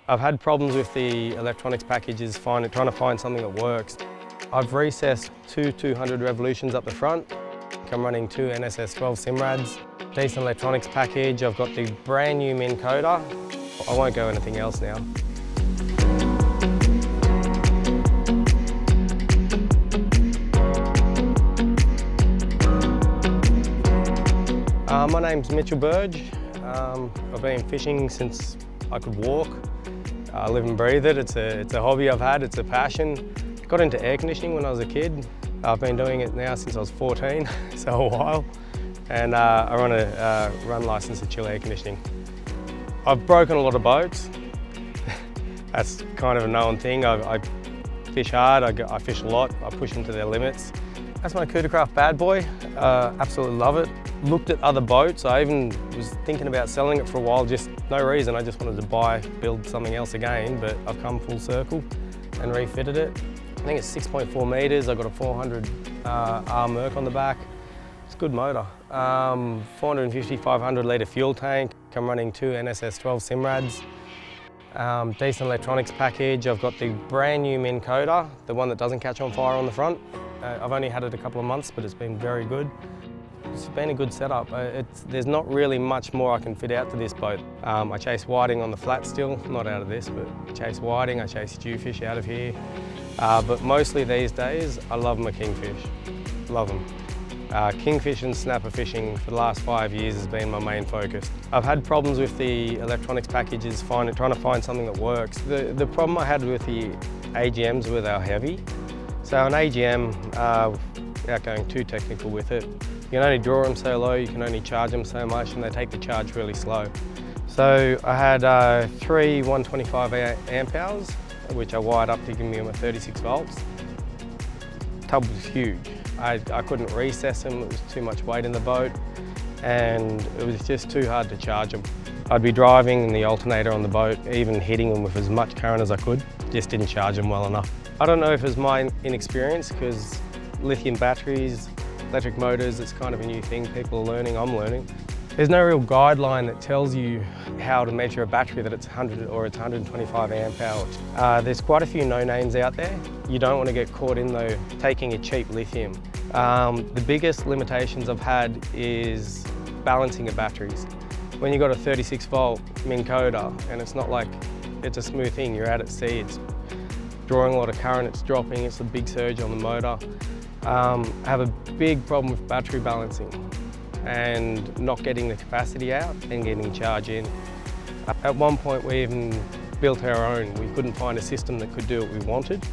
I've had problems with the electronics packages, trying to find something that works. I've recessed two 200 Revolutions up the front. I'm running two NSS 12 Simrads. Decent electronics package. I've got the brand new Minn Coda. I won't go anything else now. My name's Mitch. I've been fishing since I could walk. I live and breathe it. It's a hobby I've had, it's a passion. Got into air conditioning when I was a kid. I've been doing it now since I was 14, so a while. And I run a run license to chill air conditioning. I've broken a lot of boats. That's kind of a known thing. I fish hard, I fish a lot, I push them to their limits. That's my CootaCraft Bad Boy. Absolutely love it. Looked at other boats. I even was thinking about selling it for a while, just no reason. I just wanted to build something else again, but I've come full circle and refitted it. I think it's 6.4 metres. I've got a 400 R Merc on the back. It's a good motor. 450, 500 litre fuel tank. I'm running two NSS 12 Simrads. Decent electronics package. I've got the brand new Minn Coda, the one that doesn't catch on fire on the front. I've only had it a couple of months, but it's been very good. It's been a good setup. There's not really much more I can fit out to this boat. I chase whiting on the flat still, not out of this, but I chase whiting, I chase jewfish out of here. But mostly these days, I love my kingfish. Love them. Kingfish and snapper fishing for the last 5 years has been my main focus. I've had problems with the electronics packages, trying to find something that works. The problem I had with the AGMs were they were heavy. So an AGM, without going too technical with it, you can only draw them so low, you can only charge them so much, and they take the charge really slow. So I had three 125 amp hours, which I wired up to give me 36 volts. Tub was huge. I couldn't recess them, it was too much weight in the boat, and it was just too hard to charge them. I'd be driving the alternator on the boat, even hitting them with as much current as I could, just didn't charge them well enough. I don't know if it's my inexperience, because lithium batteries, electric motors, it's kind of a new thing people are learning, I'm learning. There's no real guideline that tells you how to measure a battery that it's 100 or it's 125 amp hours. There's quite a few no-names out there. You don't want to get caught in though taking a cheap lithium. The biggest limitations I've had is balancing of batteries. When you've got a 36 volt Minn Coda and it's not like it's a smooth thing, you're out at sea, it's drawing a lot of current, it's dropping, it's a big surge on the motor. I have a big problem with battery balancing and not getting the capacity out and getting charge in. At one point we even built our own. We couldn't find a system that could do what we wanted,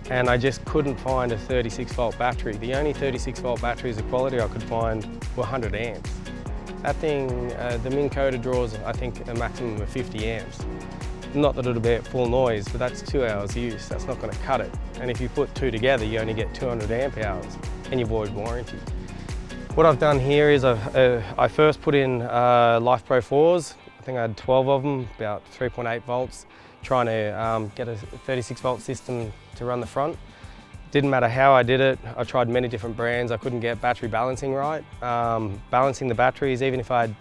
and I just couldn't find a 36 volt battery. The only 36 volt batteries of quality I could find were 100 amps. That thing, the Minn Coda draws I think a maximum of 50 amps. Not that it'll be at full noise, but that's 2 hours use, that's not going to cut it. And if you put two together, you only get 200 amp hours and you void warranty. What I've done here is I first put in Life Pro 4s. I think I had 12 of them, about 3.8 volts, trying to get a 36 volt system to run the front. Didn't matter how I did it. I tried many different brands. I couldn't get battery balancing right. Balancing the batteries, even if I had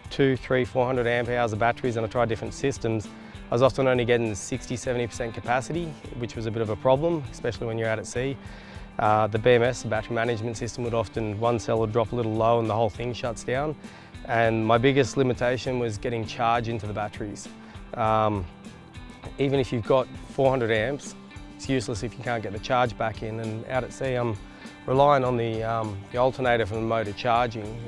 200, 300, 400 amp hours of batteries and I tried different systems, I was often only getting 60, 70% capacity, which was a bit of a problem, especially when you're out at sea. The BMS, the battery management system, one cell would drop a little low and the whole thing shuts down. And my biggest limitation was getting charge into the batteries. Even if you've got 400 amps, it's useless if you can't get the charge back in. And out at sea, I'm relying on the alternator from the motor charging.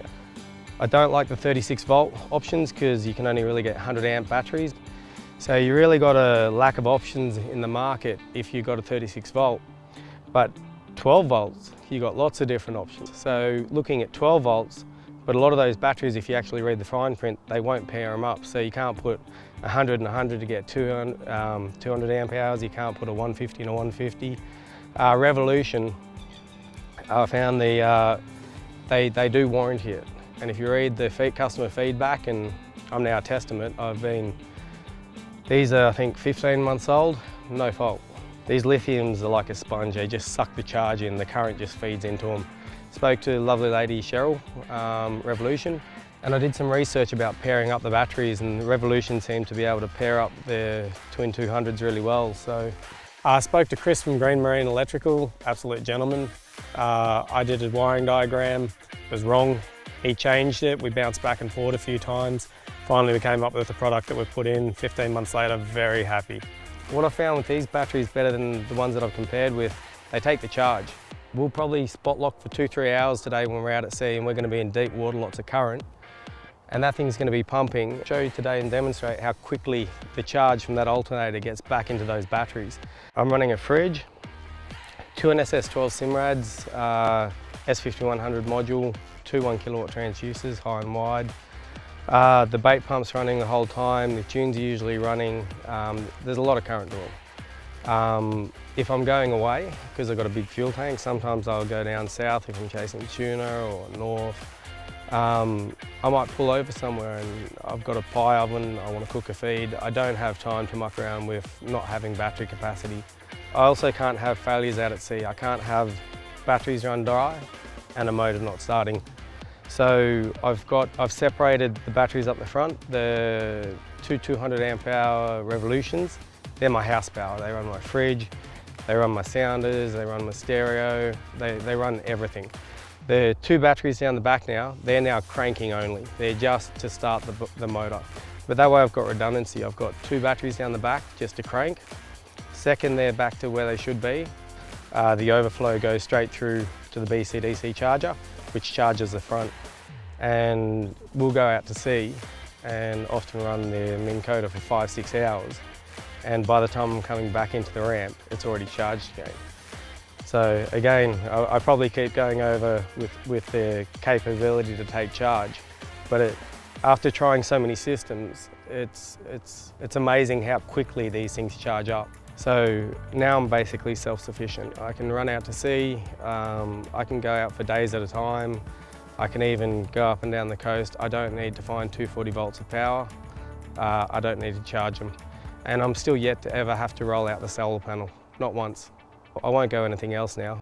I don't like the 36 volt options because you can only really get 100 amp batteries. So you really got a lack of options in the market if you've got a 36 volt. But 12 volts, you've got lots of different options. So looking at 12 volts, but a lot of those batteries, if you actually read the fine print, they won't pair them up. So you can't put 100 and 100 to get 200 amp hours. You can't put a 150 and a 150. Revolution, I found they do warranty it. And if you read the customer feedback, and I'm now a testament, these are I think 15 months old, no fault. These lithiums are like a sponge, they just suck the charge in, the current just feeds into them. Spoke to the lovely lady Cheryl, Revolution, And I did some research about pairing up the batteries, and the Revolution seemed to be able to pair up their twin 200s really well. So I spoke to Chris from Green Marine Electrical, absolute gentleman. I did a wiring diagram, it was wrong. He changed it, we bounced back and forth a few times. Finally we came up with the product that we've put in. 15 months later, very happy. What I found with these batteries better than the ones that I've compared with, they take the charge. We'll probably spot lock for 2-3 hours today when we're out at sea and we're going to be in deep water, lots of current. And that thing's going to be pumping. I'll show you today and demonstrate how quickly the charge from that alternator gets back into those batteries. I'm running a fridge, 2 NSS12 Simrads, S5100 module, 2 1 kilowatt transducers, high and wide. The bait pump's running the whole time, the tunes are usually running. There's a lot of current drawn. If I'm going away, because I've got a big fuel tank, sometimes I'll go down south if I'm chasing tuna, or north. I might pull over somewhere and I've got a pie oven, I want to cook a feed. I don't have time to muck around with not having battery capacity. I also can't have failures out at sea. I can't have batteries run dry and a motor not starting. So I've separated the batteries up the front, the two 200 amp hour Revolutions. They're my house power. They run my fridge, they run my sounders, they run my stereo, they run everything. The 2 batteries down the back now, they're now cranking only. They're just to start the motor. But that way I've got redundancy. I've got 2 batteries down the back just to crank. Second, they're back to where they should be. The overflow goes straight through to the BC-DC charger, which charges the front. And we'll go out to sea and often run the Minn Kota for 5-6 hours. And by the time I'm coming back into the ramp, it's already charged again. So again, I probably keep going over with the capability to take charge, but after trying so many systems, it's amazing how quickly these things charge up. So now I'm basically self-sufficient. I can run out to sea, I can go out for days at a time, I can even go up and down the coast. I don't need to find 240 volts of power, I don't need to charge them. And I'm still yet to ever have to roll out the solar panel, not once. I won't go anything else now.